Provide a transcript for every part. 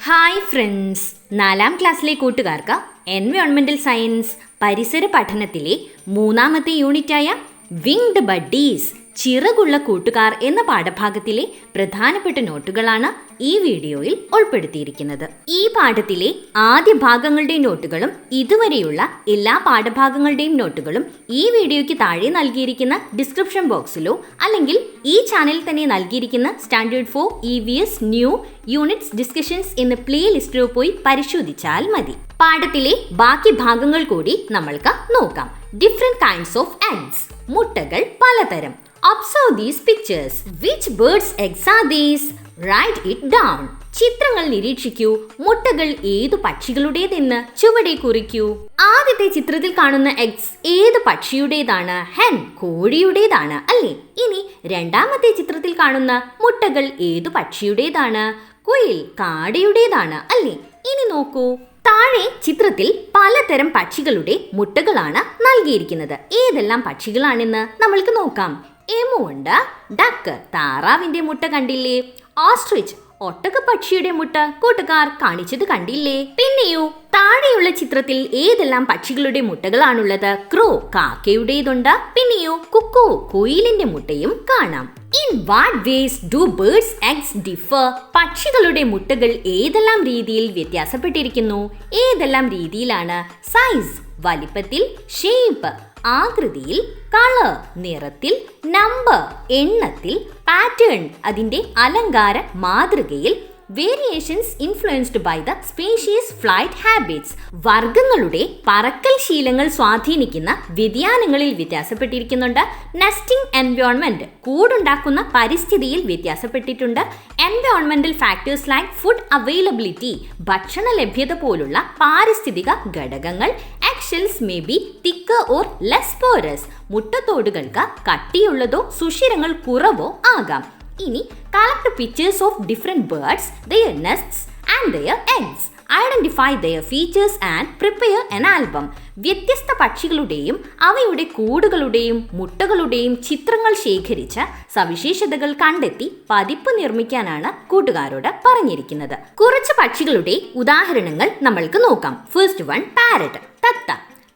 Hi friends, 4ാം ക്ലാസ്സിലെ കൂട്ടുകാർക്ക് എൻവയോൺമെന്റൽ science പരിസര പഠനത്തിലെ 3ാമത്തെ യൂണിറ്റായ വിങ്ഡ് ബഡീസ് ചിറകുള്ള കൂട്ടുകാർ എന്ന പാഠഭാഗത്തിലെ പ്രധാനപ്പെട്ട നോട്ടുകളാണ് ഈ വീഡിയോയിൽ ഉൾപ്പെടുത്തിയിരിക്കുന്നത്. ഈ പാഠത്തിലെ ആദ്യ ഭാഗങ്ങളുടെ നോട്ടുകളും ഇതുവരെയുള്ള എല്ലാ പാഠഭാഗങ്ങളുടെയും നോട്ടുകളും ഈ വീഡിയോയ്ക്ക് താഴെ നൽകിയിരിക്കുന്ന ഡിസ്ക്രിപ്ഷൻ ബോക്സിലോ അല്ലെങ്കിൽ ഈ ചാനലിൽ തന്നെ നൽകിയിരിക്കുന്ന standard 4 EVS new units discussions എന്ന പ്ലേലിസ്റ്റിലോ പോയി പരിശോധിച്ചാൽ മതി. പാഠത്തിലെ ബാക്കി ഭാഗങ്ങൾ കൂടി നമ്മൾക്ക് നോക്കാം. Different kinds of eggs. മുട്ടകൾ പലതരം. Observe these pictures. Which birds' eggs are these? Write it down. ചിത്രങ്ങൾ നിരീക്ഷിക്കൂ. മുട്ടകൾ ഏതു പക്ഷികളുടേതെന്ന് ചുവടെ കുറിക്കൂ. ആദ്യത്തെ ചിത്രത്തിൽ കാണുന്ന എഗ്സ് ഏത് പക്ഷിയുടേതാണ്? ഹെൻ, കോഴിയുടേതാണ് അല്ലേ? ഇനി രണ്ടാമത്തെ ചിത്രത്തിൽ കാണുന്ന മുട്ടകൾ ഏതു പക്ഷിയുടേതാണ്? കുയിൽ, കാടയുടേതാണ് അല്ലേ? ഇനി നോക്കൂ, താഴെ ചിത്രത്തിൽ പലതരം പക്ഷികളുടെ മുട്ടകളാണ് നൽകിയിരിക്കുന്നത്. ഏതെല്ലാം പക്ഷികളാണെന്ന് നമ്മൾക്ക് നോക്കാം. എമു ഉണ്ട്, ഡക്ക് താറാവിന്റെ മുട്ട കണ്ടില്ലേ? ഓസ്ട്രിച്ച് ഒട്ടകപ്പക്ഷിയുടെ മുട്ട കൂട്ടുകാർ കാണിച്ചത് കണ്ടില്ലേ? പിന്നെയോ താഴെയുള്ള ചിത്രത്തിൽ ഏതെല്ലാം പക്ഷികളുടെ മുട്ടകളാണുള്ളത്? ക്രോ കാക്കയുടേതുണ്ട്. പിന്നെയോ കുക്കു കുയിലിന്റെ മുട്ടയും കാണാം. In what ways do birds' eggs differ? പക്ഷികളുടെ മുട്ടകൾ ഏതെല്ലാം രീതിയിൽ വ്യത്യാസപ്പെട്ടിരിക്കുന്നു? ഏതെല്ലാം രീതിയിലാണ്? സൈസ് വലിപ്പത്തിൽ, ഷേപ്പ് ആകൃതിയിൽ, കളർ നിറത്തിൽ, നമ്പർ എണ്ണത്തിൽ, പാറ്റേൺ അതിന്റെ അലങ്കാര മാതൃകയിൽ, variations influenced by the species flight habits വർഗങ്ങളുടെ പറക്കൽ ശീലങ്ങൾ സ്വാധീനിക്കുന്ന വ്യതിയാനങ്ങളിൽ വ്യത്യാസപ്പെട്ടിരിക്കുന്നുണ്ട്. നെസ്റ്റിംഗ് എൻവയോൺമെന്റ് കൂടുണ്ടാക്കുന്ന പരിസ്ഥിതിയിൽ വ്യത്യാസപ്പെട്ടിട്ടുണ്ട്. എൻവയോൺമെന്റൽ ഫാക്ടേഴ്സ് ലൈക്ക് ഫുഡ് അവൈലബിലിറ്റി ഭക്ഷണ ലഭ്യത പോലുള്ള പാരിസ്ഥിതിക ഘടകങ്ങൾ. Eggshells may be thicker or less porous മുട്ടത്തോടുകൾക്ക് കട്ടിയുള്ളതോ സുഷിരങ്ങൾ കുറവോ ആകാം. ഇനി collect pictures of different birds, their nests and their eggs. Identify their features and prepare an album. വ്യത്യസ്ത പക്ഷികളുടെയും അവയുടെ കൂടുകളുടെയും മുട്ടകളുടെയും ചിത്രങ്ങൾ ശേഖരിച്ച് സവിശേഷതകൾ കണ്ടെത്തി പതിപ്പ് നിർമ്മിക്കാനാണ് കൂട്ടുകാരോട് പറഞ്ഞിരിക്കുന്നത്. കുറച്ച് പക്ഷികളുടെ ഉദാഹരണങ്ങൾ നമ്മൾക്ക് നോക്കാം. ഫസ്റ്റ് വൺ, പാരറ്റ് തത്ത.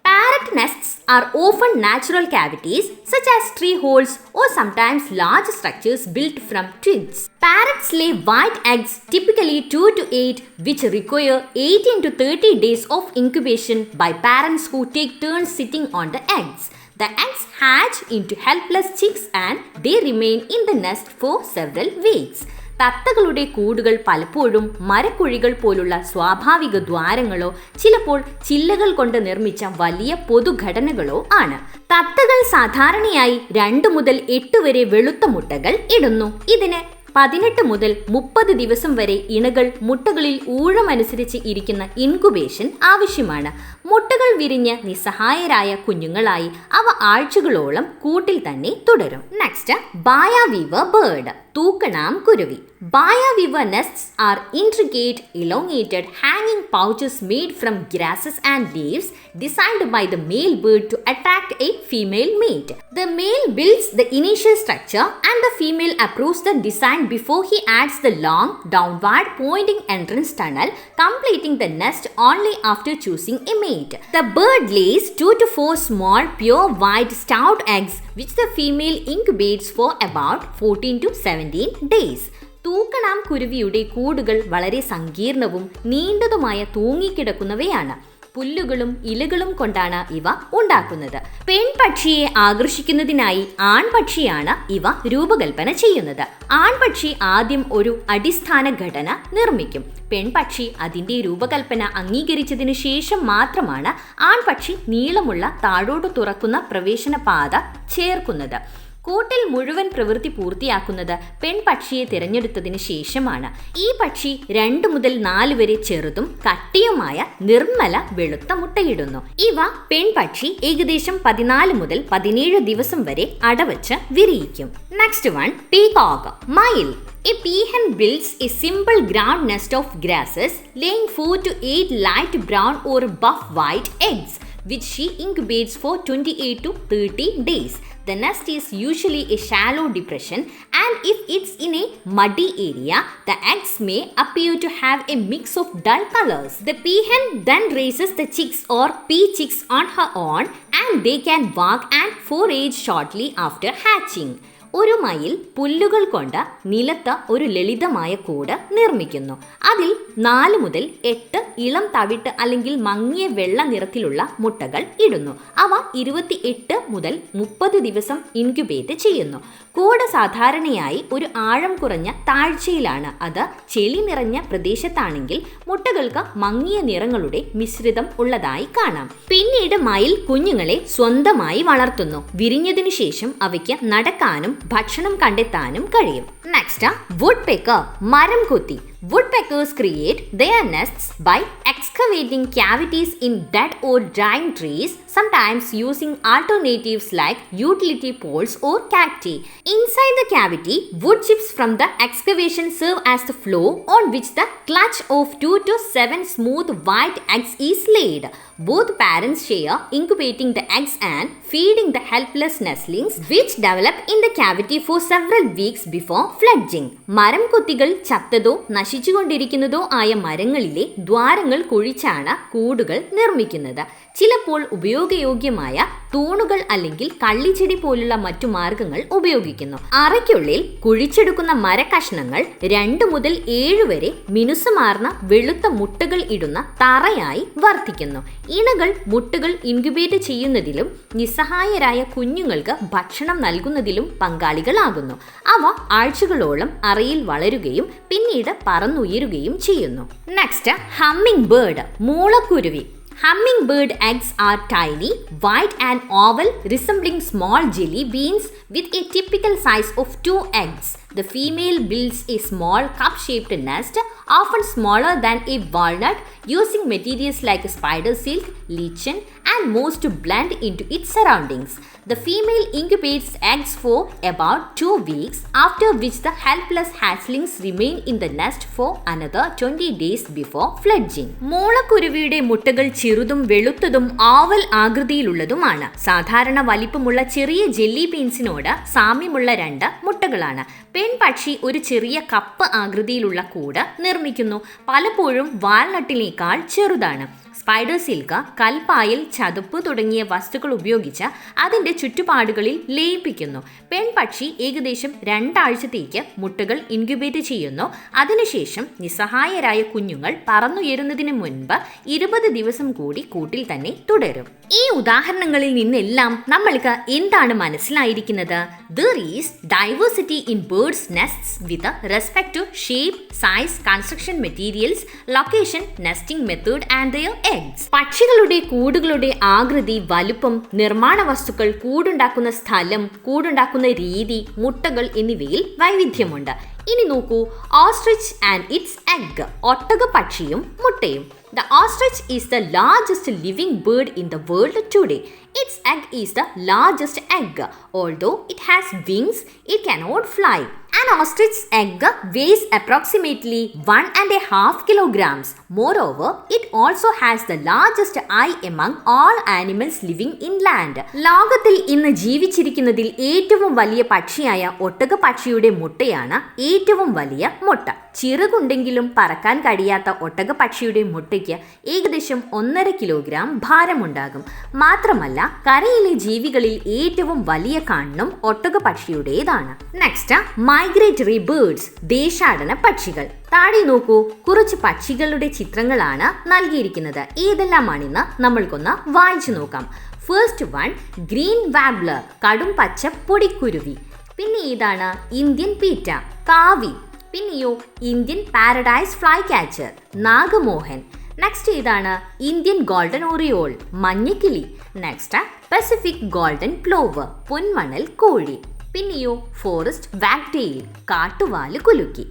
Parrot nests are often natural cavities such as tree holes or sometimes large structures built from twigs. Parrots lay white eggs, typically 2 to 8, which require 18 to 30 days of incubation by parents who take turns sitting on the eggs. The eggs hatch into helpless chicks and they remain in the nest for several weeks. തത്തകളുടെ കൂടുകൾ പലപ്പോഴും മരക്കുഴികൾ പോലുള്ള സ്വാഭാവിക ദ്വാരങ്ങളോ ചിലപ്പോൾ ചില്ലകൾ കൊണ്ട് നിർമ്മിച്ച വലിയ പൊതുഘടനകളോ ആണ്. തത്തകൾ സാധാരണയായി 2 മുതൽ 8 വരെ വെളുത്ത മുട്ടകൾ ഇടുന്നു. ഇതിന് 18 മുതൽ 30 ദിവസം വരെ ഇണകൾ മുട്ടകളിൽ ഊഴമനുസരിച്ച് ഇരിക്കുന്ന ഇൻകുബേഷൻ ആവശ്യമാണ്. മുട്ടകൾ വിരിഞ്ഞ് നിസ്സഹായരായ കുഞ്ഞുങ്ങളായി അവ ആഴ്ചകളോളം കൂട്ടിൽ തന്നെ തുടരും. നെക്സ്റ്റ്, ബയ വീവർ ബേർഡ് തൂക്കണാം കുരുവി. Baya weaver nests are intricate, elongated, hanging pouches made from grasses and leaves designed by the male bird to attract a female mate. The male builds the initial structure and the female approves the design before he adds the long, downward pointing entrance tunnel, completing the nest only after choosing a mate. The bird lays 2 to 4 small, pure white, stout eggs which the female incubates for about 14 to 17 days. തൂക്കണാം കുരുവിയുടെ കൂടുകൾ വളരെ സങ്കീർണവും നീണ്ടതുമായ തൂങ്ങിക്കിടക്കുന്നവയാണ്. പുല്ലുകളും ഇലകളും കൊണ്ടാണ് ഇവ ഉണ്ടാക്കുന്നത്. പെൺപക്ഷിയെ ആകർഷിക്കുന്നതിനായി ആൺപക്ഷിയാണ് ഇവ രൂപകൽപ്പന ചെയ്യുന്നത്. ആൺപക്ഷി ആദ്യം ഒരു അടിസ്ഥാന ഘടന നിർമ്മിക്കും. പെൺപക്ഷി അതിന്റെ രൂപകൽപ്പന അംഗീകരിച്ചതിനു ശേഷം മാത്രമാണ് ആൺപക്ഷി നീളമുള്ള താഴോട്ട് തുറക്കുന്ന പ്രവേശന പാത ചേർക്കുന്നത്. കൂട്ടിൽ മുഴുവൻ പ്രവൃത്തി പൂർത്തിയാക്കുന്നത് പെൺപക്ഷിയെ തിരഞ്ഞെടുത്തതിന് ശേഷമാണ്. ഈ പക്ഷി 2 മുതൽ 4 വരെ ചെറുതും കട്ടിയുമായ നിർമ്മല വെളുത്ത മുട്ടയിടുന്നു. ഇവ പെൺപക്ഷി ഏകദേശം 14 മുതൽ 17 ദിവസം വരെ അടവച്ച് വിരിയിക്കും. നെക്സ്റ്റ് വൺ, പീകോക്ക് മയിൽ. A peahen builds a simple ground nest of grasses, laying 4 to 8 light brown or buff white eggs. which she incubates for 28 to 30 days. The nest is usually a shallow depression, and if it's in a muddy area, the eggs may appear to have a mix of dull colors. The peahen then raises the chicks or pea-chicks on her own, and they can walk and forage shortly after hatching. ഒരു മയിൽ പുല്ലുകൾ കൊണ്ട് നിലത്ത് ഒരു ലളിതമായ കൂട് നിർമ്മിക്കുന്നു. അതിൽ 4 മുതൽ 8 ഇളം തവിട്ട് അല്ലെങ്കിൽ മങ്ങിയ വെള്ള നിറത്തിലുള്ള മുട്ടകൾ ഇടുന്നു. അവ 28 മുതൽ 30 ദിവസം ഇൻക്യുബേറ്റ് ചെയ്യുന്നു. കൂട് സാധാരണയായി ഒരു ആഴം കുറഞ്ഞ താഴ്ചയിലാണ്. അത് ചെളി നിറഞ്ഞ പ്രദേശത്താണെങ്കിൽ മുട്ടകൾക്ക് മങ്ങിയ നിറങ്ങളുടെ മിശ്രിതം ഉള്ളതായി കാണാം. പിന്നീട് മയിൽ കുഞ്ഞുങ്ങളെ സ്വന്തമായി വളർത്തുന്നു. വിരിഞ്ഞതിനു ശേഷം അവയ്ക്ക് നടക്കാനും ഭക്ഷണം കണ്ടെത്താനും കഴിയും. നെക്സ്റ്റ്, woodpecker, മരം കൊത്തി. Woodpeckers create their nests by excavating cavities in dead or dying trees, sometimes using alternatives like utility poles or cacti. Inside the cavity, wood chips from the excavation serve as the floor on which the clutch of 2 to 7 smooth white eggs is laid. Both parents share incubating the eggs and feeding the helpless nestlings, which develop in the cavity for several weeks before fledging. മരം കൊത്തികൾ ചത്തതോ നശിച്ചുകൊണ്ടിരിക്കുന്നതോ ആയ മരങ്ങളിലെ ദ്വാരങ്ങൾ കുഴിച്ചാണ് കൂടുകൾ നിർമ്മിക്കുന്നത്. ചിലപ്പോൾ ഉപയോഗയോഗ്യമായ തൂണുകൾ അല്ലെങ്കിൽ കള്ളിച്ചെടി പോലുള്ള മറ്റു മാർഗങ്ങൾ ഉപയോഗിക്കുന്നു. അറയ്ക്കുള്ളിൽ കുഴിച്ചെടുക്കുന്ന മരക്കഷ്ണങ്ങൾ 2 മുതൽ 7 വരെ മിനുസമാർന്ന വെളുത്ത മുട്ടകൾ ഇടുന്ന തറയായി വർത്തിക്കുന്നു. ഇണകൾ മുട്ടകൾ ഇൻക്യുബേറ്റ് ചെയ്യുന്നതിലും നിസ്സഹായരായ കുഞ്ഞുങ്ങൾക്ക് ഭക്ഷണം നൽകുന്നതിലും പങ്കാളികളാകുന്നു. അവ ആഴ്ചകളോളം അറയിൽ വളരുകയും പിന്നീട് പറന്നുയരുകയും ചെയ്യുന്നു. Next, hummingbird, മൂളക്കുരുവി. Hummingbird eggs are tiny, white and oval, resembling small jelly beans with a typical size of 2 eggs. The female builds a small cup-shaped nest, often smaller than a walnut, using materials like spider silk, lichen, and moss to blend into its surroundings. The female incubates eggs for about 2 weeks, after which the helpless hatchlings remain in the nest for another 20 days before fledging. മൂളക്കുരുവിയുടെ മുട്ടകൾ ചെറുതും വെളുത്തതും oval ആകൃതിയിലുള്ളതുമാണ്. സാധാരണ വലിപ്പമുള്ള ചെറിയ jelly ബീൻസിനോട് സാമ്യമുള്ള 2 മുട്ടകളാണ്. പെൺപക്ഷി ഒരു ചെറിയ cup ആകൃതിയിലുള്ള കൂട് നിർമ്മിക്കുന്നു. പലപ്പോഴും വാൽനട്ടിനേക്കാൾ ചെറുതാണ്. സ്പൈഡർ സിൽക്ക്, കൽപ്പായൽ, ചതുപ്പ് തുടങ്ങിയ വസ്തുക്കൾ ഉപയോഗിച്ച് അതിൻ്റെ ചുറ്റുപാടുകളിൽ ലയിപ്പിക്കുന്നു. പെൺപക്ഷി ഏകദേശം 2 ആഴ്ചത്തേക്ക് മുട്ടകൾ ഇൻക്യുബേറ്റ് ചെയ്യുന്നു. അതിനുശേഷം നിസ്സഹായരായ കുഞ്ഞുങ്ങൾ പറന്നുയരുന്നതിന് മുൻപ് 20 ദിവസം കൂടി കൂട്ടിൽ തന്നെ തുടരും. ഈ ഉദാഹരണങ്ങളിൽ നിന്നെല്ലാം നമ്മൾക്ക് എന്താണ് മനസ്സിലായിരിക്കുന്നത്? There is diversity in birds' nests with respect to shape, size, construction materials, location, nesting method and their eggs. പക്ഷികളുടെ കൂടുകളുടെ ആകൃതി, വലുപ്പം, നിർമ്മാണ വസ്തുക്കൾ, കൂടുണ്ടാക്കുന്ന സ്ഥലം, കൂടുണ്ടാക്കുന്ന രീതി, മുട്ടകൾ എന്നിവയിൽ വൈവിധ്യമുണ്ട്. ഇനി നോക്കൂ, ഓസ്ട്രിച്ച് ആൻഡ് ഇറ്റ്സ് എഗ്, ഒട്ടകപ്പക്ഷിയും മുട്ടയും. The ostrich is the largest living bird in the world today. Its egg is the largest egg. Although it has wings, it cannot fly. An ostrich's egg weighs approximately 1.5 kilograms. Moreover, it also has the largest eye among all animals living in land. ലോകത്തിൽ ഇന്ന് ജീവിച്ചിരിക്കുന്നതിൽ ഏറ്റവും വലിയ പക്ഷിയായ ഒട്ടകപ്പക്ഷിയുടെ മുട്ടയാണ് ഏറ്റവും വലിയ മുട്ട. ചിറകുണ്ടെങ്കിലും പറക്കാൻ കഴിയാത്ത ഒട്ടകപ്പക്ഷിയുടെ മുട്ടയ്ക്ക് ഏകദേശം 1.5 കിലോഗ്രാം ഭാരമുണ്ടാകും. മാത്രമല്ല, കരയിലെ ജീവികളിൽ ഏറ്റവും വലിയ കണ്ണും ഒട്ടകപ്പക്ഷിയുടേതാണ്. നെക്സ്റ്റ്, മൈഗ്രേറ്ററി ബേർഡ്സ്, ദേശാടന പക്ഷികൾ. താഴെ നോക്കൂ, കുറച്ച് പക്ഷികളുടെ ചിത്രങ്ങളാണ് നൽകിയിരിക്കുന്നത്. ഏതെല്ലാമാണെന്ന് നമ്മൾക്കൊന്ന് വായിച്ചു നോക്കാം. ഫസ്റ്റ് വൺ, ഗ്രീൻ വാബ്ലർ, കടും പച്ച പൊടിക്കുരുവി. പിന്നെ ഏതാണ്? ഇന്ത്യൻ പീറ്റ, കാവി. പിന്നെയോ ഇന്ത്യൻ പാരഡൈസ് ഫ്ലൈ കാച്ചർ, നാഗമോഹൻ. നെക്സ്റ്റ് ഏതാണ്? ഇന്ത്യൻ ഗോൾഡൻ ഓറിയോൾ, മഞ്ഞക്കിളി. നെക്സ്റ്റ് പസഫിക് ഗോൾഡൻ പ്ലോവർ, പൊന്മണൽ കോഴി. പിന്നെയോ ഫോറസ്റ്റ് വാഗ്ടെയിൽ, കാട്ടുവാല് കുലുക്കി.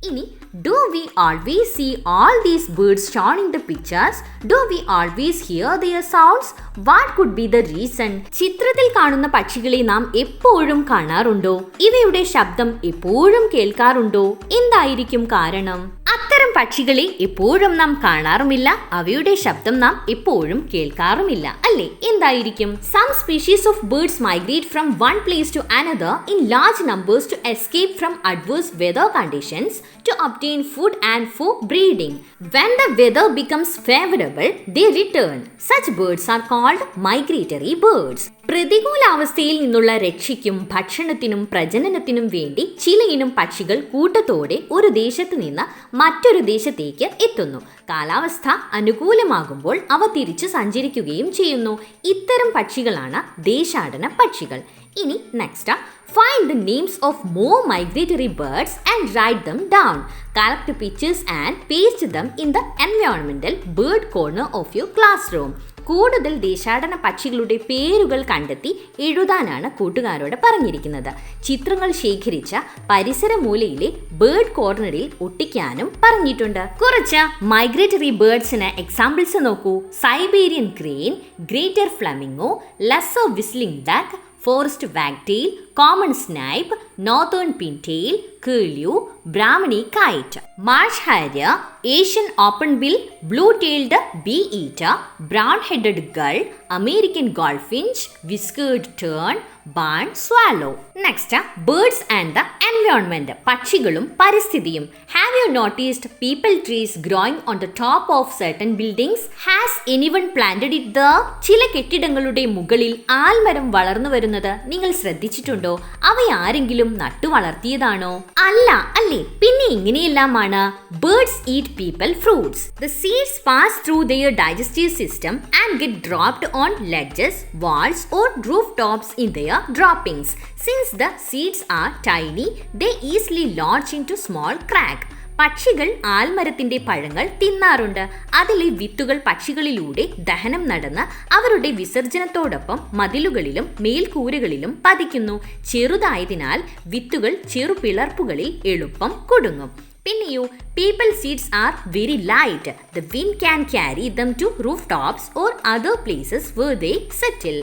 ഇനി do we always see all these birds shown in the pictures? Do we always hear their sounds? What could be the reason? ചിത്രത്തിൽ കാണുന്ന പക്ഷികളെ നാം എപ്പോഴും കാണാറുണ്ടോ? ഇവയുടെ ശബ്ദം എപ്പോഴും കേൾക്കാറുണ്ടോ? എന്തായിരിക്കും കാരണം? അത്തരം പക്ഷികളെ എപ്പോഴും നാം കാണാറുമില്ല, അവയുടെ ശബ്ദം നാം എപ്പോഴും കേൾക്കാറുമില്ല, അല്ലേ? എന്തായിരിക്കും? Some species of birds migrate from one place to another in large numbers to escape from adverse weather conditions to obtain food and for breeding. When the weather becomes favorable, they return. Such birds are called migratory birds. പ്രതികൂലാവസ്ഥയിൽ നിന്നുള്ള രക്ഷയ്ക്കും ഭക്ഷണത്തിനും പ്രജനനത്തിനും വേണ്ടി ചിലയിനം പക്ഷികൾ കൂട്ടത്തോടെ ഒരു ദേശത്ത് നിന്ന് മറ്റൊരു ദേശത്തേക്ക് എത്തുന്നു. കാലാവസ്ഥ അനുകൂലമാകുമ്പോൾ അവ തിരിച്ചു സഞ്ചരിക്കുകയും ചെയ്യുന്നു. ഇത്തരം പക്ഷികളാണ് ദേശാടന പക്ഷികൾ. ഇനി next, find the names of more migratory birds and write them down. Collect pictures and paste them in the environmental bird corner of your classroom. കൂടുതൽ ദേശാടന പക്ഷികളുടെ പേരുകൾ കണ്ടെത്തി എഴുതാനാണ് കൂട്ടുകാരോട് പറഞ്ഞിരിക്കുന്നത്. ചിത്രങ്ങൾ ശേഖരിച്ച പരിസര മൂലയിലെ ബേർഡ് കോർണറിൽ ഒട്ടിക്കാനും പറഞ്ഞിട്ടുണ്ട്. കുറച്ച് മൈഗ്രേറ്ററി ബേർഡ്സിന് എക്സാമ്പിൾസ് നോക്കൂ. Siberian crane, greater flamingo, lesser whistling duck, forest wagtail, common snipe, northern pintail, curlew, Brahmini kite, marsh harrier, Asian openbill, blue-tailed bee-eater, brown-headed gull, American goldfinch, whiskered tern, barn swallow. Next, birds and the environment. പക്ഷികളും പരിസ്ഥിതിയും. Have you noticed people trees growing on the top of certain buildings? Has anyone planted it there? ചില കെട്ടിടങ്ങളുടെ മുകളിൽ ആൽമരം വളർന്നു വരുന്നത് നിങ്ങൾ ശ്രദ്ധിച്ചിട്ടുണ്ടോ? അവയാരെങ്കിലും നട്ടു വളർത്തിയതാണോ? അല്ല, അല്ലേ? പിന്നെ ഇങ്ങനെയെല്ലാമാണ് birds eat people fruits. The seeds pass through their digestive system and get dropped on ledges, walls or rooftops in their droppings. Since the seeds are tiny, they easily launch into small crack. പക്ഷികൾ ആൽമരത്തിന്റെ പഴങ്ങൾ തിന്നാറുണ്ട്. അതിലെ വിത്തുകൾ പക്ഷികളിലൂടെ ദഹനം നടന്ന് അവരുടെ വിസർജനത്തോടൊപ്പം മതിലുകളിലും മേൽക്കൂരകളിലും പതിക്കുന്നു. ചെറുതായതിനാൽ വിത്തുകൾ ചെറുപിളർപ്പുകളിൽ എളുപ്പം കുടുങ്ങും. പിന്നെയോ, people seeds are very light. The wind can carry them to rooftops or other places where they settle.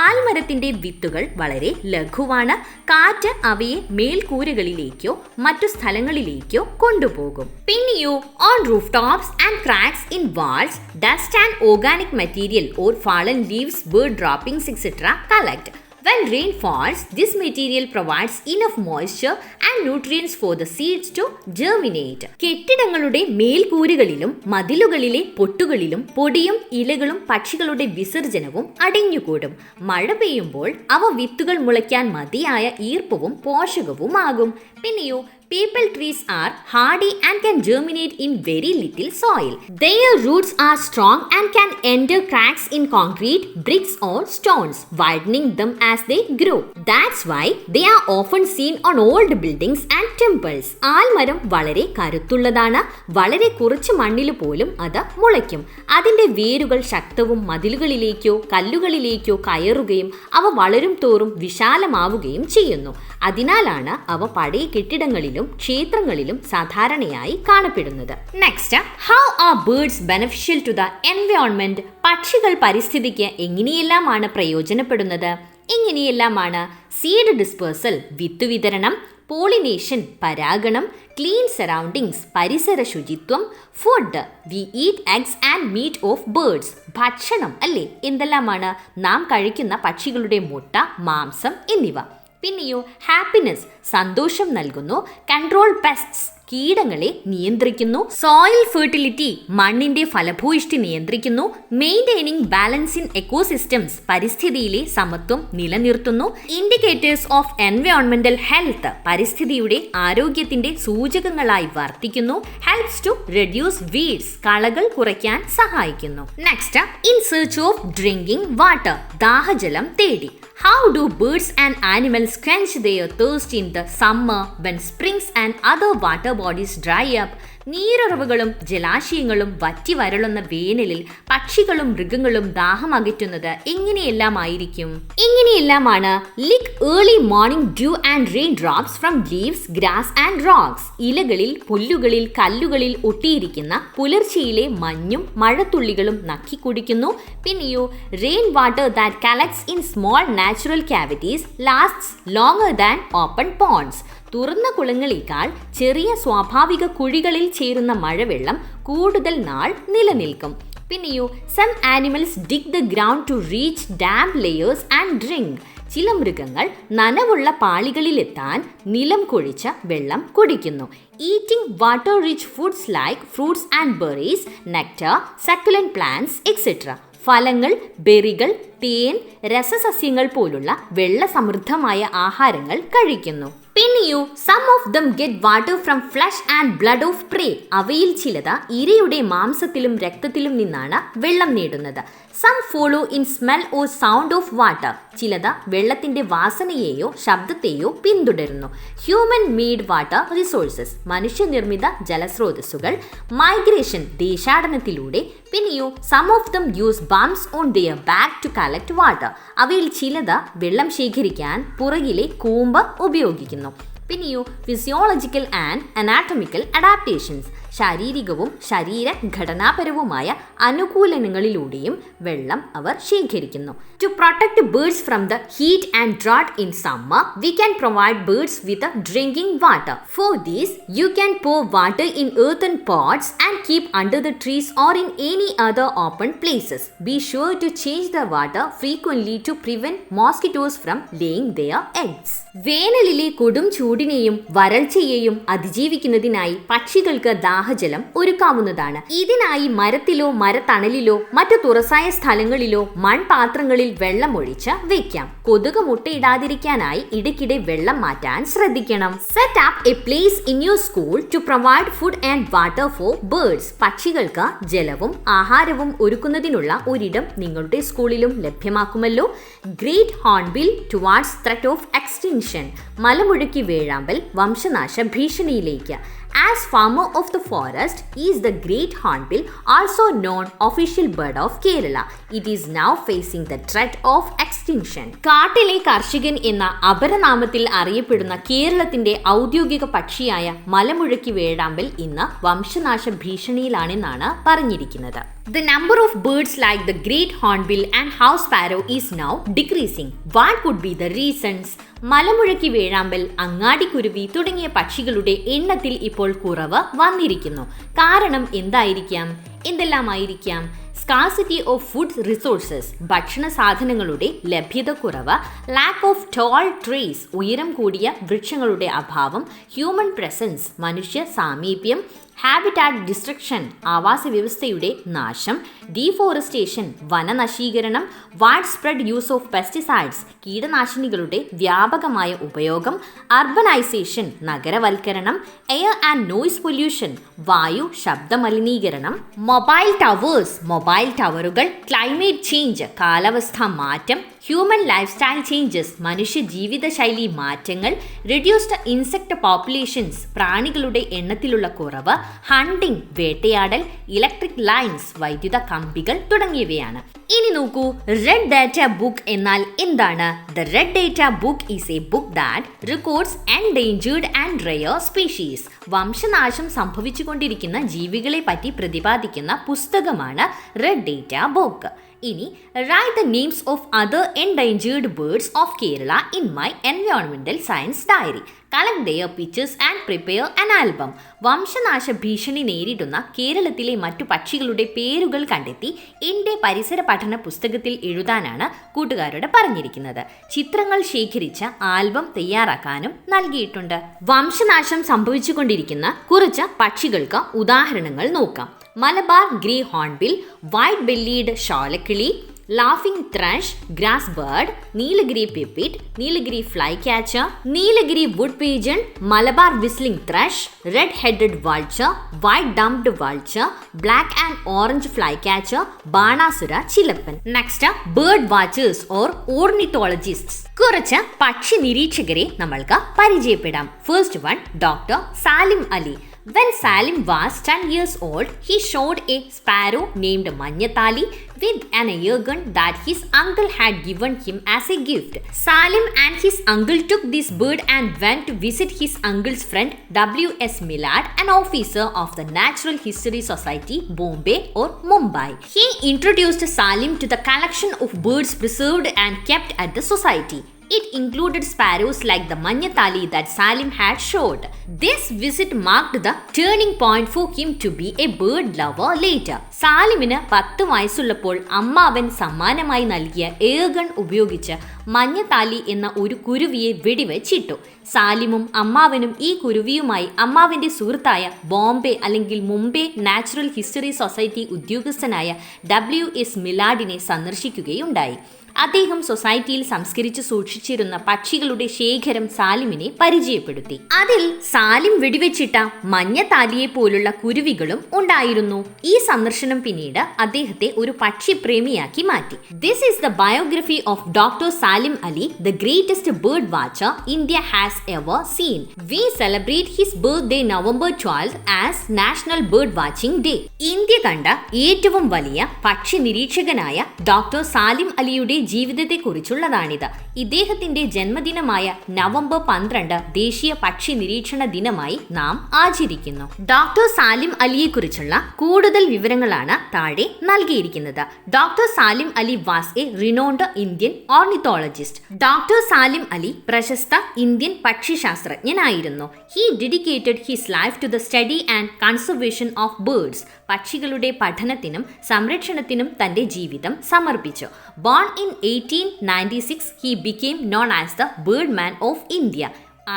ആൽമരത്തിന്റെ വിത്തുകൾ വളരെ ലഘുവാണ്. കാറ്റ് അവയെ മേൽക്കൂരകളിലേക്കോ മറ്റു സ്ഥലങ്ങളിലേക്കോ കൊണ്ടുപോകും. പിന്നെയോ, on rooftops and cracks in walls, dust and organic material or fallen leaves, bird droppings, etc. collect. When rain falls, this material provides enough moisture and nutrients for the seeds to germinate. കെട്ടിടങ്ങളുടെ മേൽക്കൂരകളിലും മതിലുകളിലെ പൊട്ടുകളിലും പൊടിയും ഇലകളും പക്ഷികളുടെ വിസർജനവും അടിഞ്ഞുകൂടും. മഴ പെയ്യുമ്പോൾ അവ വിത്തുകൾ മുളയ്ക്കാൻ മതിയായ ഈർപ്പവും പോഷകവുമാകും. പിന്നെയോ, people trees are hardy and can germinate in very little soil. Their roots are strong and can enter cracks in concrete, bricks or stones, widening them as they grow. That's why they are often seen on old buildings and temples. ആൽമരം വളരെ കരുത്തുള്ളതാണ്. വളരെ കുറച്ച് മണ്ണിൽ പോലും അത് മുളയ്ക്കും. അതിന്റെ വേരുകൾ ശക്തവും മതിലുകളിലേക്കോ കല്ലുകളിലേക്കോ കയറുകയും അവ വളരും തോറും വിശാലമാവുകയും ചെയ്യുന്നു. അതിനാലാണ് അവ പഴയ കെട്ടിടങ്ങളിലും ക്ഷേത്രങ്ങളിലും സാധാരണയായി കാണപ്പെടുന്നത്. Next, how are birds beneficial to the environment? പക്ഷികൾ പരിസ്ഥിതിക്ക് എങ്ങനെയെല്ലാമാണ് പ്രയോജനപ്പെടുന്നത്? ഇങ്ങനെയെല്ലാമാണ്: സീഡ് ഡിസ്പേഴ്സൽ, വിത്ത് വിതരണം; പോളിനേഷൻ, പരാഗണം; ക്ലീൻ സറൗണ്ടിങ്സ്, പരിസര ശുചിത്വം; food, we eat eggs and meat of birds, ഭക്ഷണം, അല്ലേ? എന്തെല്ലാമാണ്? നാം കഴിക്കുന്ന പക്ഷികളുടെ മുട്ട, മാംസം എന്നിവ. പിന്നെയോ, ഹാപ്പിനെസ്, സന്തോഷം നൽകുന്നു; കൺട്രോൾ പെസ്റ്റ്സ്, കീടങ്ങളെ നിയന്ത്രിക്കുന്നു; സോയിൽ ഫെർട്ടിലിറ്റി, മണ്ണിന്റെ ഫലഭൂയിഷ്ടി നിയന്ത്രിക്കുന്നു; മെയിൻറ്റെയിനിങ് ബാലൻസ് ഇൻ എക്കോസിസ്റ്റംസ്, പരിസ്ഥിതിയിലെ സമത്വം നിലനിർത്തുന്നു; ഇൻഡിക്കേറ്റേഴ്സ് ഓഫ് എൻവയോൺമെന്റൽ ഹെൽത്ത്, പരിസ്ഥിതിയുടെ ആരോഗ്യത്തിന്റെ സൂചകങ്ങളായി വർത്തിക്കുന്നു; ഹെൽപ്സ് ടു റെഡ്യൂസ് വീഡ്സ്, കളകൾ കുറയ്ക്കാൻ സഹായിക്കുന്നു. Next, in search of drinking water, ദാഹജലം തേടി. How do birds and animals quench their thirst in the summer when springs and other water bodies dry up? നീരുറവുകളും ജലാശയങ്ങളും വറ്റി വരളുന്ന വേനലിൽ പക്ഷികളും മൃഗങ്ങളും ദാഹം അകറ്റുന്നത് എങ്ങനെയെല്ലാമായിരിക്കും? ഇങ്ങനെയെല്ലാമാണ്: lick early morning dew and raindrops from leaves, grass and rocks. ഇലകളിൽ, പുല്ലുകളിൽ, കല്ലുകളിൽ ഒട്ടിയിരിക്കുന്ന പുലർച്ചയിലെ മഞ്ഞും മഴത്തുള്ളികളും നക്കി കുടിക്കുന്നു. പിന്നെയോ, rain water that collects in small natural cavities lasts longer than open ponds. തുറന്ന കുളങ്ങളേക്കാൾ ചെറിയ സ്വാഭാവിക കുഴികളിൽ ചേരുന്ന മഴവെള്ളം കൂടുതൽ നാൾ നിലനിൽക്കും. പിന്നെയോ some animals dig the ground to reach damp layers and drink. ചില മൃഗങ്ങൾ നനവുള്ള പാളികളിലെത്താൻ നിലം കൊഴിച്ച വെള്ളം കുടിക്കുന്നു. Eating water-rich foods like fruits and berries, nectar, succulent plants, etc. ഫലങ്ങൾ, ബെറികൾ, തേൻ, രസസസ്യങ്ങൾ പോലുള്ള വെള്ളസമൃദ്ധമായ ആഹാരങ്ങൾ കഴിക്കുന്നു. പിന്നെയോ some of them get water from flesh and blood of prey. അവയിൽ ചിലത് ഇരയുടെ മാംസത്തിലും രക്തത്തിലും നിന്നാണ് വെള്ളം നേടുന്നത്. Some follow in smell or sound of water. ചിലത് വെള്ളത്തിന്റെ വാസനയെയോ ശബ്ദത്തെയോ പിന്തുടരുന്നു. Human made water resources. മനുഷ്യനിർമ്മിത ജലസ്രോതസ്സുകൾ. Migration, ദേശാടനത്തിലൂടെ. പിന്നെയോ some of them use bumps on their back to collect water. അവയിൽ ചിലത് വെള്ളം ശേഖരിക്കാൻ പുറകിലെ കൂമ്പ് ഉപയോഗിക്കുന്നു. പിന്നെയോ ഫിസിയോളജിക്കൽ ആൻഡ് അനാറ്റമിക്കൽ അഡാപ്റ്റേഷൻസ്. ശാരീരികവും ശരീരഘടനാപരവുമായ അനുകൂലനങ്ങളിലൂടെയും വെള്ളം അവർ ശേഖരിക്കുന്നു. To protect birds from the heat and drought in summer, we can provide birds with drinking water. For these you can pour water in earthen pots and keep under the trees or in any other open places. Be sure to change the water frequently to prevent mosquitoes from laying their eggs. വേനലിലെ കൊടും ചൂടിനെയും വരൾച്ചയെയും അതിജീവിക്കുന്നതിനായി പക്ഷികൾക്ക് ദാഹജലം ഒരുക്കാവുന്നതാണ്. ഇതിനായി മരത്തിലോ മരത്തണലിലോ മറ്റു തുറസായ സ്ഥലങ്ങളിലോ മൺപാത്രങ്ങളിൽ വെള്ളമൊഴിച്ച് വെക്കാം. കൊതുക് മുട്ടയിടാതിരിക്കാനായി ഇടയ്ക്കിടെ വെള്ളം മാറ്റാൻ ശ്രദ്ധിക്കണം. Set up a place in your school to provide food and water for birds. പക്ഷികൾക്ക് ജലവും ആഹാരവും ഒരുക്കുന്നതിനുള്ള ഒരിടം നിങ്ങളുടെ സ്കൂളിലും ലഭ്യമാക്കുമല്ലോ. Great hornbill towards threat of extinction. മലമുഴക്കി വേഴാമ്പൽ വംശനാശ ഭീഷണിയിലേക്ക്. As farmer of the forest is the great hornbill, also known official bird of Kerala. It is now facing the threat of extinction. കാട്ടിലെ കർഷകൻ എന്ന അപരനാമത്തിൽ അറിയപ്പെടുന്ന കേരളത്തിന്റെ ഔദ്യോഗിക പക്ഷിയായ മലമുഴക്കി വേഴാമ്പൽ ഇന്ന് വംശനാശ ഭീഷണിയിലാണെന്നാണ് പറഞ്ഞിരിക്കുന്നത്. The number of birds like the great hornbill and house sparrow is now decreasing. What could be the reasons? മലമുഴക്കി വേഴാമ്പൽ, അങ്ങാടിക്കുരുവി തുടങ്ങിയ പക്ഷികളുടെ എണ്ണത്തിൽ ഇപ്പോൾ കുറവ് വന്നിരിക്കുന്നു. കാരണം എന്തായിരിക്കാം? എന്തെല്ലാമായിരിക്കാം? സ്കാർസിറ്റി ഓഫ് ഫുഡ് റിസോഴ്സസ്, ഭക്ഷണ സാധനങ്ങളുടെ ലഭ്യത കുറവ്. ലാക്ക് ഓഫ് ടോൾ ട്രീസ്, ഉയരം കൂടിയ വൃക്ഷങ്ങളുടെ അഭാവം. ഹ്യൂമൻ പ്രസൻസ്, മനുഷ്യ സാമീപ്യം. ഹാബിറ്റാറ്റ് ഡിസ്ട്രക്ഷൻ, ആവാസ വ്യവസ്ഥയുടെ നാശം. ഡീഫോറസ്റ്റേഷൻ, വനനശീകരണം. Wide spread use of pesticides, കീടനാശിനികളുടെ വ്യാപകമായ ഉപയോഗം. അർബനൈസേഷൻ, നഗരവൽക്കരണം. എയർ ആൻഡ് നോയ്സ് പൊല്യൂഷൻ, വായു ശബ്ദമലിനീകരണം. മൊബൈൽ ടവേഴ്സ്, മൊബൈൽ ടവറുകൾ. ക്ലൈമറ്റ് ചേഞ്ച്, കാലാവസ്ഥാ മാറ്റം. ഹ്യൂമൻ ലൈഫ് സ്റ്റൈൽ ചേഞ്ചസ്, മനുഷ്യ ജീവിതശൈലി മാറ്റങ്ങൾ. റിഡ്യൂസ്ഡ് ഇൻസെക്ട് പോപ്പുലേഷൻസ്, പ്രാണികളുടെ എണ്ണത്തിലുള്ള കുറവ്. ഹണ്ടിങ്, വേട്ടയാടൽ. ഇലക്ട്രിക് ലൈൻസ്, വൈദ്യുത കമ്പികൾ തുടങ്ങിയവയാണ്. ഇനി നോക്കൂ, റെഡ് ഡാറ്റ ബുക്ക് എന്നാൽ എന്താണ്? The red data book is A book that records endangered and rare species. വംശനാശം സംഭവിച്ചുകൊണ്ടിരിക്കുന്ന ജീവികളെ പറ്റി പ്രതിപാദിക്കുന്ന പുസ്തകമാണ് റെഡ് ഡാറ്റ ബുക്ക്. ഇനി write the names of other endangered birds of Kerala in my environmental science diary. Collect their pictures and prepare an album. വംശനാശ ഭീഷണി നേരിടുന്ന കേരളത്തിലെ മറ്റു പക്ഷികളുടെ പേരുകൾ കണ്ടെത്തി എൻ്റെ പരിസര പഠന പുസ്തകത്തിൽ എഴുതാനാണ് കൂട്ടുകാരോട് പറഞ്ഞിരിക്കുന്നത്. ചിത്രങ്ങൾ ശേഖരിച്ച ആൽബം തയ്യാറാക്കാനും നൽകിയിട്ടുണ്ട്. വംശനാശം സംഭവിച്ചുകൊണ്ടിരിക്കുന്ന കുറച്ച് പക്ഷികൾക്ക് ഉദാഹരണങ്ങൾ നോക്കാം. Malabar grey hornbill, white bellied ഷോലക്കിളി, laughing thrush, grass bird, Nilgiri pipit, Nilgiri flycatcher, Nilgiri wood pigeon, Malabar whistling thrush, red headed vulture, white dumped vulture, black and orange flycatcher, Banasura ചിലപ്പൻ. Next, bird watchers or ornithologists. കുറച്ച് പക്ഷി നിരീക്ഷകരെ നമ്മൾക്ക് പരിചയപ്പെടാം. First one, doctor Salim Ali. When Salim was 10 years old, he shot a sparrow named Manyatali with an air gun that his uncle had given him as a gift. Salim and his uncle took this bird and went to visit his uncle's friend W.S. Millard, an officer of the Natural History Society, Bombay or Mumbai. He introduced Salim to the collection of birds preserved and kept at the society. It included sparrows like the Manyathali that Salim had shot. This visit marked the turning point for him to be a bird lover later. സാലിമിന് 10 വയസ്സുള്ളപ്പോൾ അമ്മാവൻ സമ്മാനമായി നൽകിയ air gun ഉപയോഗിച്ച് മഞ്ഞത്താലി എന്ന ഒരു കുരുവിയെ വെടിവെച്ചിട്ടു. സാലിമും അമ്മാവനും ഈ കുരുവിയുമായി അമ്മാവന്റെ സുഹൃത്തായ ബോംബെ അല്ലെങ്കിൽ മുംബൈ നാച്ചുറൽ ഹിസ്റ്ററി സൊസൈറ്റി ഉദ്യോഗസ്ഥനായ WS മിലാഡിനെ സന്ദർശിക്കുകയുണ്ടായി. അദ്ദേഹം സൊസൈറ്റിയിൽ സംസ്കരിച്ച് സൂക്ഷിച്ചിരുന്ന പക്ഷികളുടെ ശേഖരം സാലിമിനെ പരിചയപ്പെടുത്തി. അതിൽ സാലിം വെടിവെച്ചിട്ട മഞ്ഞത്താലിയെ പോലുള്ള കുരുവികളും ഉണ്ടായിരുന്നു. ഈ സന്ദർശനം പിന്നീട് അദ്ദേഹത്തെ ഒരു പക്ഷിപ്രേമിയാക്കി മാറ്റി. This is the biography of doctor Salim Ali, the greatest bird watcher India has ever seen. We celebrate his birthday November 12 as national bird watching day. India കണ്ട ഏറ്റവും വലിയ പക്ഷി നിരീക്ഷകനായ ഡോക്ടർ സാലിം അലിയുടെ ജീവിതത്തെക്കുറിച്ചുള്ളതാണിത്. ഇദ്ദേഹത്തിന്റെ ജന്മദിനമായ നവംബർ 12 ദേശീയ പക്ഷി നിരീക്ഷണ ദിനമായി നാം ആചരിക്കുന്നു. ഡോക്ടർ സാലിം അലിയെക്കുറിച്ചുള്ള കൂടുതൽ വിവരങ്ങളാണ് താഴെ നൽകിയിരിക്കുന്നത്. Doctor Salim Ali was a renowned Indian ornithologist. Doctor Salim Ali പ്രശസ്ത ഇന്ത്യൻ പക്ഷിശാസ്ത്രജ്ഞനായിരുന്നു. He dedicated his life to the study and conservation of birds. പക്ഷികളുടെ പഠനത്തിനും സംരക്ഷണത്തിനും തന്റെ ജീവിതം സമർപ്പിച്ചു. Born in 1896 he became known as the birdman of India.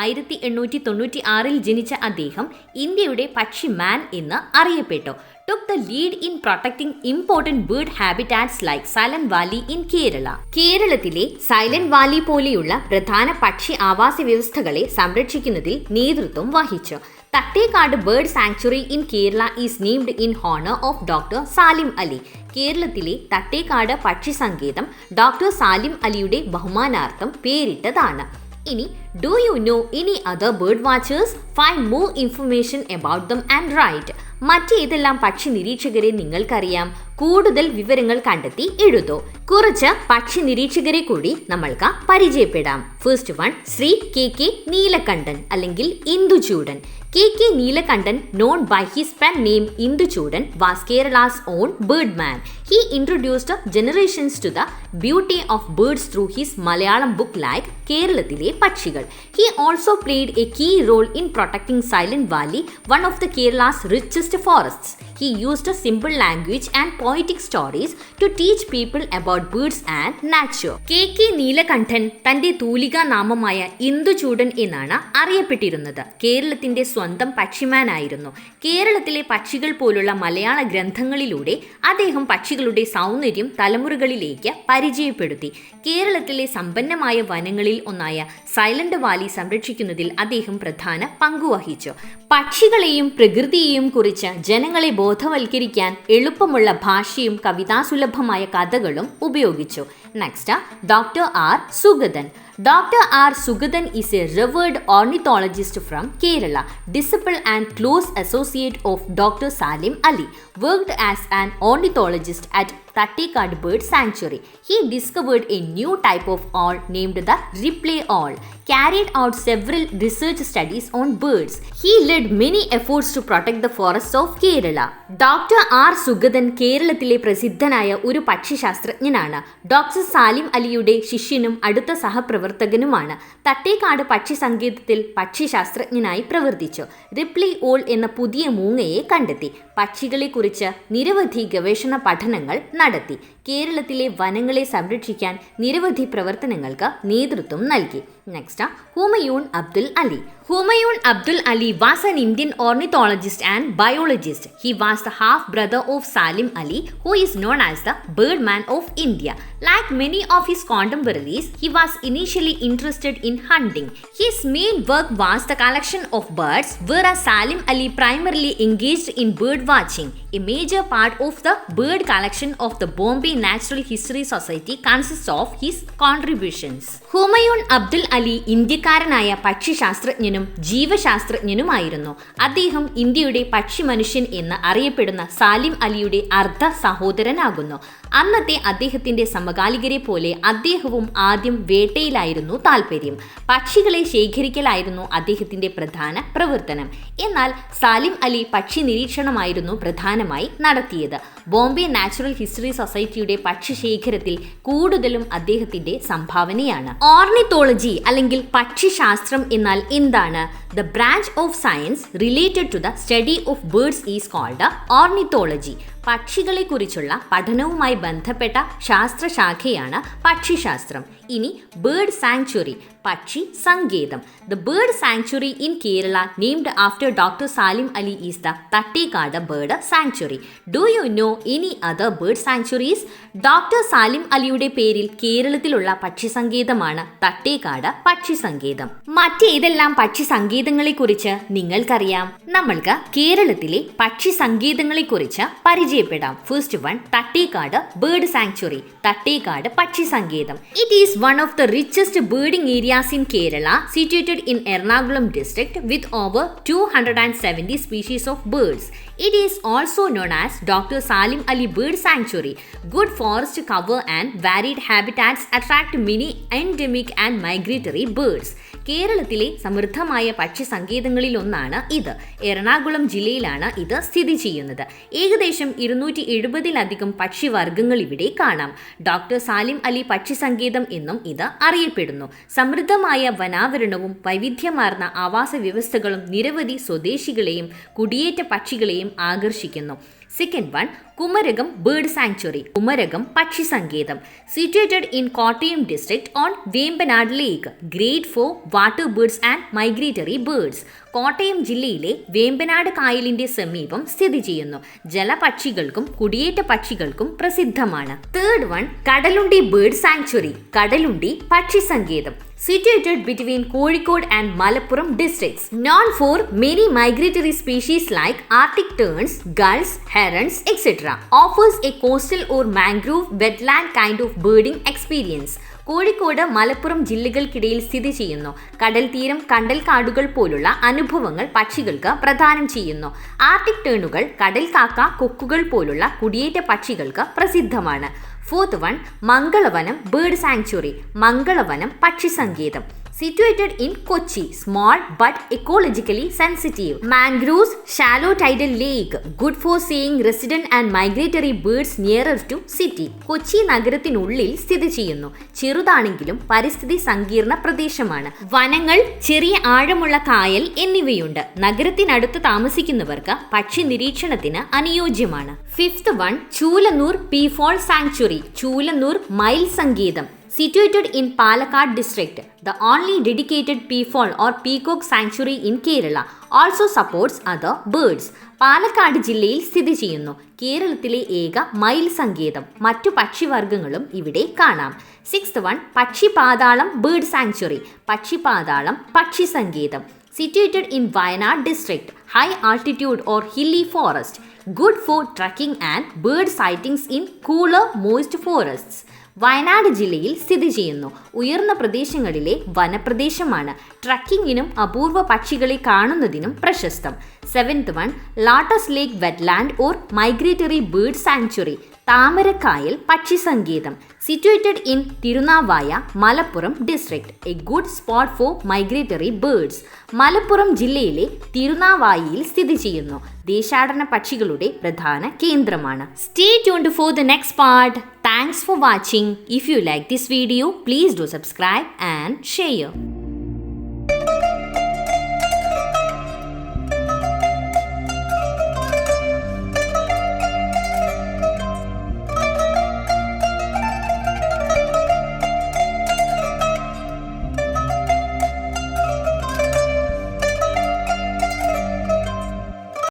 1896 ജനിച്ച അദ്ദേഹം ഇന്ത്യയുടെ പക്ഷിമാൻ എന്ന് അറിയപ്പെട്ടു. took the lead in protecting important bird habitats like Silent Valley in Kerala. കേരളത്തിലെ സൈലന്റ് വാലി പോലെയുള്ള പ്രധാന പക്ഷി ആവാസ വ്യവസ്ഥകളെ സംരക്ഷിക്കുന്നതിൽ നേതൃത്വം വഹിച്ചു. Thattekad bird sanctuary in Kerala is named in honour of doctor Salim Ali. കേരളത്തിലെ തട്ടേക്കാട് പക്ഷി സങ്കേതം ഡോക്ടർ സാലിം അലിയുടെ ബഹുമാനാർത്ഥം പേരിട്ടതാണ്. ഇനി do you know any other bird watchers? Find more information about them and write. മറ്റേതെല്ലാം പക്ഷി നിരീക്ഷകരെ നിങ്ങൾക്കറിയാം? കൂടുതൽ വിവരങ്ങൾ കണ്ടെത്തി എഴുതൂ. കുറച്ച് പക്ഷി നിരീക്ഷകരെ കൂടി നമ്മൾക്ക് പരിചയപ്പെടാം. First one, Shri KK Neelakantan അല്ലെങ്കിൽ Induchoodan. KK Neelakantan, known by his pen name Induchudan, was Kerala's own birdman. He introduced generations to the beauty of birds through his Malayalam book like കേരളത്തിലെ പക്ഷികൾ. He also played a key role in protecting Silent Valley, one of the Kerala's richest forests. He used a simple language and poetic stories to teach people about birds and nature. KK Neelakantan തന്റെ തൂലികാ നാമമായ ഇന്ദുചൂടൻ എന്നാണ് അറിയപ്പെട്ടിരുന്നത്. കേരളത്തിന്റെ സ്വന്തം പക്ഷിമാനായിരുന്നു. കേരളത്തിലെ പക്ഷികൾ പോലുള്ള മലയാള ഗ്രന്ഥങ്ങളിലൂടെ അദ്ദേഹം പക്ഷികളുടെ സൗന്ദര്യം തലമുറകളിലേക്ക് പരിചയപ്പെടുത്തി. കേരളത്തിലെ സമ്പന്നമായ വനങ്ങളിൽ ഒന്നായ സൈലന്റ് വാലി സംരക്ഷിക്കുന്നതിൽ അദ്ദേഹം പ്രധാന പങ്കുവഹിച്ചു. പക്ഷികളെയും പ്രകൃതിയെയും കുറിച്ച് ജനങ്ങളെ ബോധവൽക്കരിക്കാൻ എളുപ്പമുള്ള ഭാഷയും കവിതാസുലഭമായ കഥകളും ഉപയോഗിച്ചു. Next, doctor R. Sugathan. Dr. R. Sugadan is a revered ornithologist from Kerala, disciple and close associate of Dr. Salim Ali, worked as an ornithologist at Tattikad Bird Sanctuary. He discovered a new type of owl named the Ripley owl, carried out several research studies on birds. He led many efforts to protect the forests of Kerala. Dr. R. Sugadan കേരളത്തിലെ പ്രസിദ്ധനായ ഒരു പക്ഷിശാസ്ത്രജ്ഞനാണ്. Doctor Salim അലിയുടെ ശിഷ്യനും അടുത്ത സഹപ്രവർത്തകനുമാണ്. തട്ടേക്കാട് പക്ഷി സങ്കേതത്തിൽ പക്ഷിശാസ്ത്രജ്ഞനായി പ്രവർത്തിച്ചു. Ripley all എന്ന പുതിയ മൂങ്ങയെ കണ്ടെത്തി. പക്ഷികളെക്കുറിച്ച് നിരവധി ഗവേഷണ പഠനങ്ങൾ നടത്തി. കേരളത്തിലെ വനങ്ങളെ സംരക്ഷിക്കാൻ നിരവധി പ്രവർത്തനങ്ങൾക്ക് നേതൃത്വം നൽകി. Next, Humayun Abdul Ali. Humayun Abdul Ali was an Indian ornithologist and biologist. He was the half-brother of Salim Ali, who is known as the birdman of India. Like many of his contemporaries, he was initially interested in hunting. His main work was the collection of birds, whereas Salim Ali primarily engaged in bird watching. A major part of the bird collection of the Bombay Natural History Society consists of his contributions. Humayun Abdul Ali ഇന്ത്യക്കാരനായ പക്ഷിശാസ്ത്രജ്ഞനും ജീവശാസ്ത്രജ്ഞനുമായിരുന്നു. അദ്ദേഹം ഇന്ത്യയുടെ പക്ഷി മനുഷ്യൻ എന്ന് അറിയപ്പെടുന്ന സാലിം അലിയുടെ അർദ്ധ സഹോദരനാകുന്നു. അന്നത്തെ അദ്ദേഹത്തിൻ്റെ സമകാലികരെ പോലെ അദ്ദേഹവും ആദ്യം വേട്ടയിലായിരുന്നു താല്പര്യം. പക്ഷികളെ ശേഖരിക്കലായിരുന്നു അദ്ദേഹത്തിൻ്റെ പ്രധാന പ്രവർത്തനം. എന്നാൽ സാലിം അലി പക്ഷി നിരീക്ഷണമായിരുന്നു പ്രധാനമായി നടത്തിയത്. ബോംബെ നാച്ചുറൽ ഹിസ്റ്ററി സൊസൈറ്റിയുടെ പക്ഷി ശേഖരത്തിൽ കൂടുതലും അദ്ദേഹത്തിൻ്റെ സംഭാവനയാണ്. ഓർണിത്തോളജി അല്ലെങ്കിൽ പക്ഷിശാസ്ത്രം എന്നാൽ എന്താണ്? The branch of science related to the study of birds is called ornithology. പക്ഷികളെക്കുറിച്ചുള്ള പഠനവുമായി ബന്ധപ്പെട്ട ശാസ്ത്രശാഖയാണ് പക്ഷിശാസ്ത്രം. ഇനി ബേർഡ് സാങ്ച്വറി, പക്ഷി സങ്കേതം. The bird sanctuary in Kerala named after Dr. Salim Ali is the Thattekad bird sanctuary. Do you know any other bird sanctuaries? Doctor Salim അലിയുടെ പേരിൽ കേരളത്തിലുള്ള പക്ഷി സങ്കേതമാണ് തട്ടേക്കാട് പക്ഷി സങ്കേതം. മറ്റേതെല്ലാം പക്ഷി സങ്കേതങ്ങളെക്കുറിച്ച് നിങ്ങൾക്കറിയാം? നമ്മൾക്ക് കേരളത്തിലെ പക്ഷി സങ്കേതങ്ങളെക്കുറിച്ച് പരിചയപ്പെടാം. First one, Thattekad bird sanctuary, Thattekad പക്ഷി സങ്കേതം. It is one of the richest birding areas in Kerala, situated in Ernakulam district with over 270 species of birds. It is also known as Dr. Salim Ali Bird Sanctuary. Good forest cover and varied habitats attract many endemic and migratory birds. കേരളത്തിലെ സമൃദ്ധമായ പക്ഷി സങ്കേതങ്ങളിൽ ഒന്നാണ് ഇത്. എറണാകുളം ജില്ലയിലാണ് ഇത് സ്ഥിതി ചെയ്യുന്നത്. ഏകദേശം 270-ലധികം പക്ഷിവർഗ്ഗങ്ങൾ ഇവിടെ കാണാം. ഡോക്ടർ സാലിം അലി പക്ഷി സങ്കേതം എന്നും ഇത് അറിയപ്പെടുന്നു. സമൃദ്ധമായ വനാവരണവും വൈവിധ്യമാർന്ന ആവാസ വ്യവസ്ഥകളും നിരവധി സ്വദേശികളെയും കുടിയേറ്റ പക്ഷികളെയും ആകർഷിക്കുന്നു. Second one, Kumarakom bird sanctuary, Kumarakom പക്ഷി സങ്കേതം. Situated in Kottayam district on Vembanad lake, great four water birds and migratory birds. Kottayam ജില്ലയിലെ വേമ്പനാട് കായലിന്റെ സമീപം സ്ഥിതി ചെയ്യുന്നു. ജലപക്ഷികൾക്കും കുടിയേറ്റ പക്ഷികൾക്കും പ്രസിദ്ധമാണ്. Third one, Kadalundi bird sanctuary, Kadalundi പക്ഷി സങ്കേതം. Situated between Kozhikode and Malappuram districts, known for many migratory species like Arctic terns, gulls, herons, etc., offers a coastal or mangrove wetland kind of birding experience. Kozhikode Malappuram ജില്ലകൾക്കിടയിൽ സ്ഥിതി ചെയ്യുന്നു. കടൽ തീരം, കണ്ടൽ കാടുകൾ പോലുള്ള അനുഭവങ്ങൾ പക്ഷികൾക്ക് പ്രദാനം ചെയ്യുന്നു. ആർട്ടിക് ടേണുകൾ, കടൽ കാക്ക, കൊക്കുകൾ പോലുള്ള കുടിയേറ്റ പക്ഷികൾക്ക് പ്രസിദ്ധമാണ്. Fourth one, Mangalavanam bird sanctuary, Mangalavanam പക്ഷി സങ്കേതം. Situated in Kochi, small but ecologically sensitive. Mangroves, shallow tidal lake, good for seeing resident and migratory birds nearer to city. Kochi നഗരത്തിനുള്ളിൽ സ്ഥിതി ചെയ്യുന്നു. ചെറുതാണെങ്കിലും പരിസ്ഥിതി സങ്കീർണ പ്രദേശമാണ്. വനങ്ങൾ, ചെറിയ ആഴമുള്ള കായൽ എന്നിവയുണ്ട്. നഗരത്തിനടുത്ത് താമസിക്കുന്നവർക്ക് പക്ഷി നിരീക്ഷണത്തിന് അനുയോജ്യമാണ്. Fifth one, Choolannur peafowl sanctuary, Choolannur മയിൽ സങ്കേതം. Situated in Palakkad district, the only dedicated peafowl or peacock sanctuary in Kerala, also supports other birds. Palakkad ജില്ലയിൽ സ്ഥിതി ചെയ്യുന്നു. കേരളത്തിലെ ഏക മയിൽ സങ്കേതം. മറ്റു പക്ഷിവർഗ്ഗങ്ങളും ഇവിടെ കാണാം. Sixth one, Pakshipathalam bird sanctuary, Pakshipathalam പക്ഷി സങ്കേതം. Situated in Wayanad district, high altitude or hilly forest, good for trekking and bird sightings in cooler moist forests. Wayanad ജില്ലയിൽ സ്ഥിതി ചെയ്യുന്നു. ഉയർന്ന പ്രദേശങ്ങളിലെ വനപ്രദേശമാണ്. ട്രക്കിങ്ങിനും അപൂർവ പക്ഷികളെ കാണുന്നതിനും പ്രശസ്തം. Seventh one, lotus lake wetland or migratory bird sanctuary, താമരക്കായൽ പക്ഷി സങ്കേതം. Situated in Thirunavaya, Malappuram district, a good spot for migratory birds. Malappuram ജില്ലയിലെ തിരുനാവായിയിൽ സ്ഥിതി ചെയ്യുന്നു. ദേശാടന പക്ഷികളുടെ പ്രധാന കേന്ദ്രമാണ്. Stay tuned for the next part. Thanks for watching. If you like this video, please do subscribe and share.